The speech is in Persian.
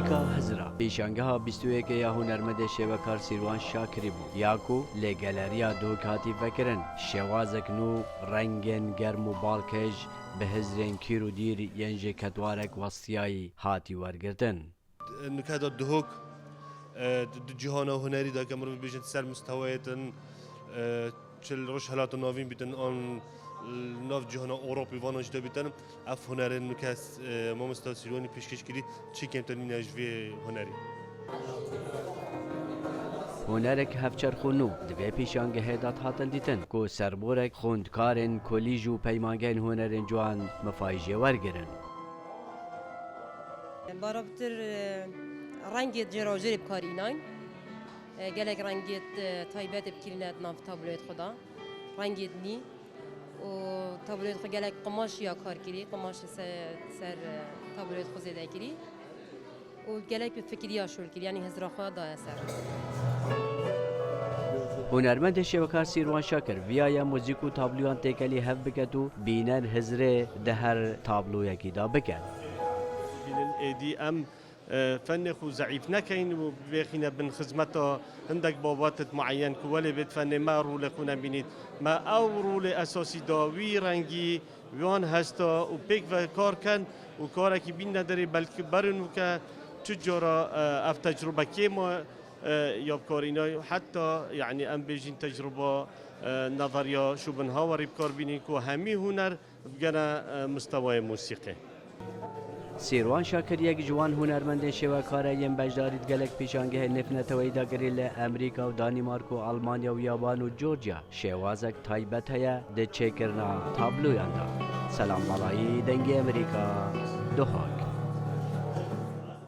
موزیکا هزرا پیشانگه 21 یا هنرمند شبکار سیروان شاکری بو یاکو لگالریا دو کاتی فکرن شوازک نو رنگن گرم و بالکج به هزرین کیرو دیر ینج کدوارک وصیایی هاتی ورگردن نکات دهوک جهان هنری دا که مرو بیشتر سر مستویات چل روش حالات نوین بیتن آن ناف جهان اروپی وانش دا بیتن اف هنر نکاس ما مستوسیرونی پیشکش کردی چی کم تنی نجوی هنری هنرک هفچر خونو دوی پیشانگه هدات هاتن دیتن کو سربورک خوندکارن کلیج و پیمانگین هنرن جوان مفایجه ورگرن بارابتر رنگیت جراجر بکارینان گلک رنگیت تایبت بکرینات ناف تابلویت خدا رنگیت نی و تابلویت خود گلک قماش یا کار کری قماش سر تابلویت خود زیده کری و گلک به فکری آشول کری یعنی هزرا خود دای سر هنرمند شبکار سیروان شاکر ویایا موزیک و تابلوان تکلی هف بکد و بینن هزره ده هر تابلو یکی دا بکد ایدی ام فن خو ضعیف نکین و بخینه بن خدمتا عندك بابات معين كولي بيت فن ما رول خونه بینید ما او رول اساسی داوی رنگی وان هستا و پیک و کار کن و کار کی بین نداری بلکه برنو که چجورا اف تجربه که ما یا بکارینای حتی یعنی ام بیجین تجربه نظریه شو بنهاوری بکار بینی که همی هنر بگنه مستوای موسیقی سیروان شاکر یک جوان هنرمند شبکاره یم بجدارید گلک پیشانگه نفنتوی داگری لامریکا و دانمارک و آلمانیا و یابان و جورجیا شوازک تایبت هیا ده چکرنا تابلویان دا سلام مالایی دنگ امریکا دوهاک